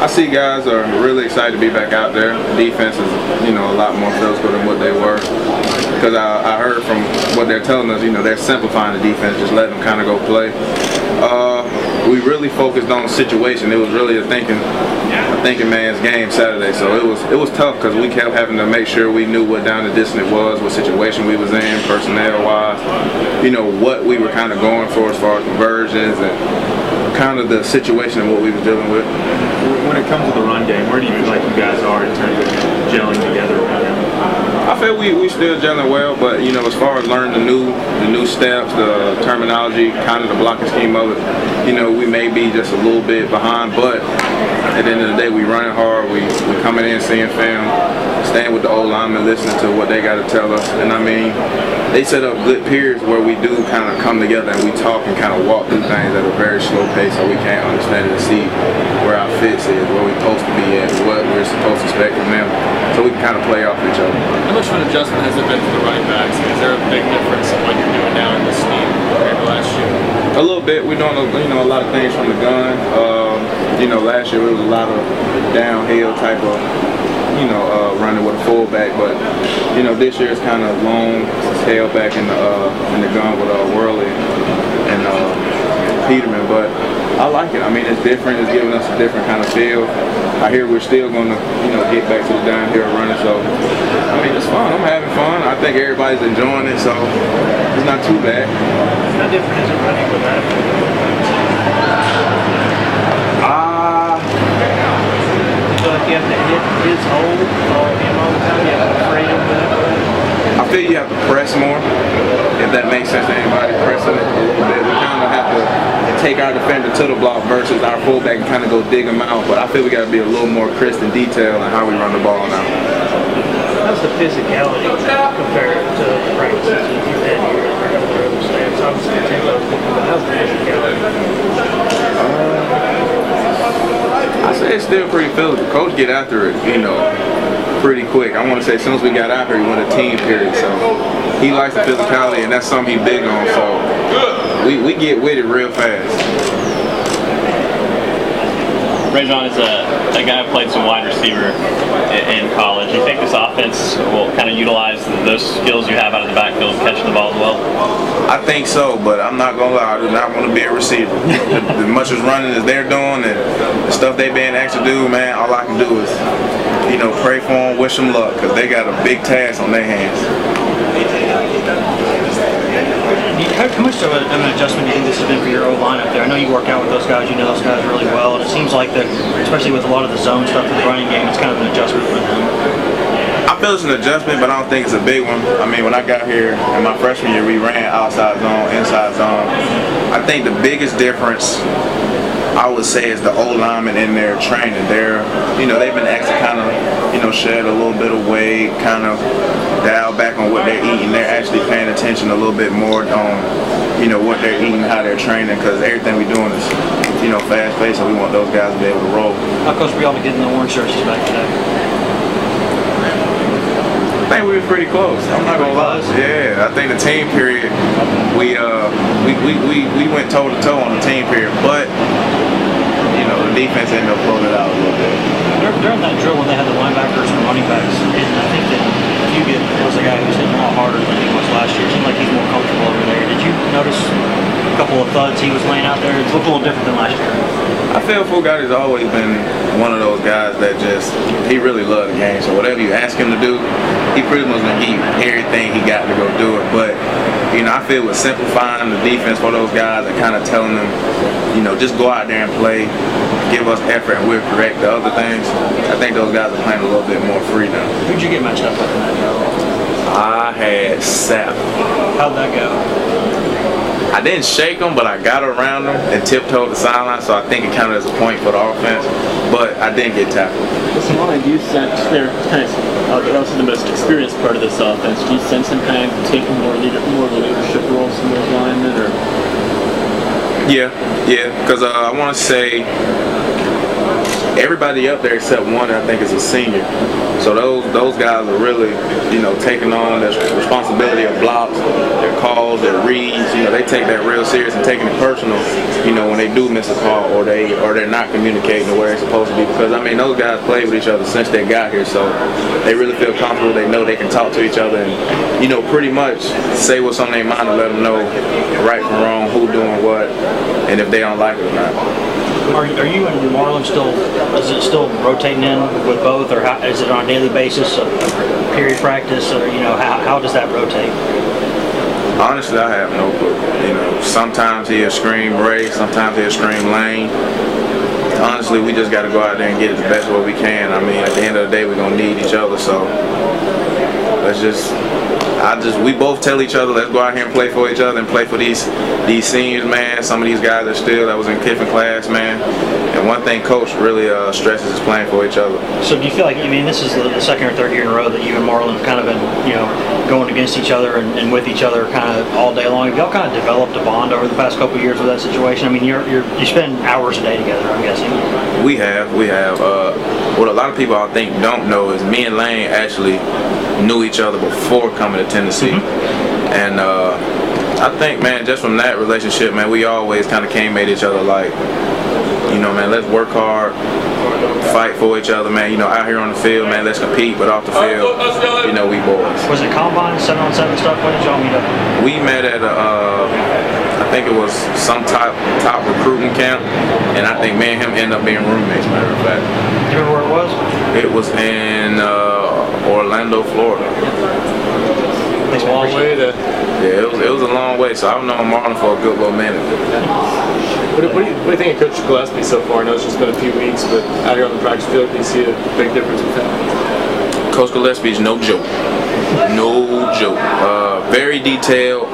I see guys are really excited to be back out there. Defense is, a lot more physical than what they were. Because I heard from what they're telling us, they're simplifying the defense, just letting them kind of go play. We really focused on the situation. It was really a thinking man's game Saturday. So it was tough because we kept having to make sure we knew what down the distance it was, what situation we was in, personnel-wise. What we were kind of going for as far as conversions and kind of the situation and what we was dealing with. When it comes to the run game, where do you feel like you guys are in terms of gelling together right now? I feel we still gelling well, but as far as learning the new steps, the terminology, kind of the blocking scheme of it, we may be just a little bit behind, but at the end of the day, we running hard, we coming in, seeing film, staying with the old linemen, listening to what they got to tell us, and they set up good periods where we do kind of come together and we talk and kind of walk through things at a very slow pace so we can't understand it and see where our fits is, where we're supposed to be at, what we're supposed to expect from them, so we can kind of play off each other. How much of an adjustment has it been for the running backs? Is there a big difference in what you're doing now in this scheme compared to last year? A little bit. We're doing a lot of things from the gun. Last year it was a lot of downhill type of running with a fullback, but this year it's kind of long tailback in the gun with Worley and Peterman. But I like it. It's different. It's giving us a different kind of feel. I hear we're still going to get back to the downhill running. So it's fun. I'm having fun. I think everybody's enjoying it. So it's not too bad. How different is it running with that? You feel like you have to hit his hole, follow him all the time, you have to freedom with it? I feel you have to press more, if that makes sense to anybody, pressing it a little bit. We kind of have to take our defender to the block versus our fullback and kind of go dig them out, but I feel we got to be a little more crisp and detailed in how we run the ball now. How's the physicality compared to the practices you've had here in the stands? Obviously, the tempo's different, but how's the physicality? I say it's still pretty physical. Coach get after it, pretty quick. I want to say as soon as we got out here, he went a team period. So he likes the physicality, and that's something he's big on. So we get with it real fast. Rajion is a guy who played some wide receiver in college. Do you think this offense will kind of utilize those skills you have out of the backfield, catching the ball as well? I think so, but I'm not going to lie. I do not want to be a receiver. As much as running as they're doing and the stuff they've been asked to do, man, all I can do is, pray for them, wish them luck, because they got a big task on their hands. How much of an adjustment do you think this has been for your O-line up there? I know you work out with those guys, you know those guys really well, and it seems like that, especially with a lot of the zone stuff in the running game, it's kind of an adjustment for them. I feel it's an adjustment, but I don't think it's a big one. When I got here in my freshman year, we ran outside zone, inside zone. I think the biggest difference, I would say, is the O-linemen in their training. They've been asked to kind of, shed a little bit of weight, kind of dial back on what they're eating. They're actually paying attention a little bit more on, what they're eating, how they're training, because everything we're doing is, fast-paced, so we want those guys to be able to roll. How close were y'all to getting the orange jerseys back today? I think we were pretty close. I'm not gonna lie. Yeah, I think the team period, we went toe to toe on the team period, but the defense ended up pulling it out a little bit. During that drill when they had the linebackers and running backs, and I think that Fugit was a guy who's hitting a lot harder than he was last year. It seemed like he's more comfortable over there. Did you notice a couple of thuds he was laying out there? It looked a little different than last year. I feel Fugit has always been one of those guys that he really loved the game. So whatever you ask him to do, he pretty much gonna give everything he got to go do it. But I feel with simplifying the defense for those guys and kind of telling them, just go out there and play, give us effort, and we'll correct the other things. I think those guys are playing a little bit more free now. Who'd you get matched up with in that drill? I had Sap. How'd that go? I didn't shake him, but I got around him and tiptoed the sideline, so I think it counted as a point for the offense. But I didn't get tackled. Listen, do you sense they're kind of obviously the most experienced part of this offense? Do you sense them kind of taking more of a leadership role in those linemen, or? Yeah, because I want to say everybody up there except one I think is a senior. So those guys are really, taking on the responsibility of blocks, their calls, their reads. They take that real serious and taking it personal. When they do miss a call or they're not communicating the way they're supposed to be. Because those guys played with each other since they got here, so they really feel comfortable. They know they can talk to each other and pretty much say what's on their mind and let them know right from wrong, who doing what, and if they don't like it or not. Are you and Marlon is it still rotating in with both, or is it on a daily basis, a period practice, or how does that rotate? Honestly, I have no clue. Sometimes he'll scream Ray, sometimes he'll scream Lane. Honestly, we just got to go out there and get it the best way we can. At the end of the day, we're going to need each other, so we both tell each other, let's go out here and play for each other and play for these seniors, man. Some of these guys are still that was in Kiffin class, man. And one thing Coach really stresses is playing for each other. So do you feel like, this is the second or third year in a row that you and Marlon have kind of been, going against each other and with each other kind of all day long? Have y'all kind of developed a bond over the past couple of years with that situation? You spend hours a day together, I'm guessing. We have. What a lot of people I think don't know is me and Lane actually knew each other before coming to Tennessee. And I think, man, just from that relationship, man, we always kind of came at each other like, man, let's work hard, fight for each other, man. Out here on the field, man, let's compete, but off the field, we boys. Was it combine, 7-on-7 stuff? When did y'all meet up? We met at I think it was some top recruiting camp, and I think me and him ended up being roommates, matter of fact. Do you remember where it was? It was in Orlando, Florida. It's a long way to. Yeah, it was a long way, so I've known Marlon for a good little minute. What do you think of Coach Gillespie so far? I know it's just been a few weeks, but out here on the practice field, do you see a big difference with him? Coach Gillespie is no joke. No joke. Very detailed.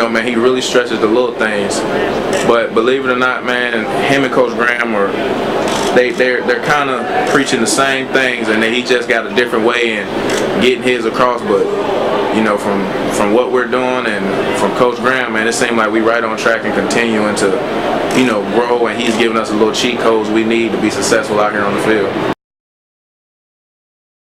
Man, he really stresses the little things. But believe it or not, man, him and Coach Graham they're kind of preaching the same things, and then he just got a different way in getting his across. But from what we're doing and from Coach Graham, man, it seems like we right on track and continuing to grow, and he's giving us a little cheat codes we need to be successful out here on the field.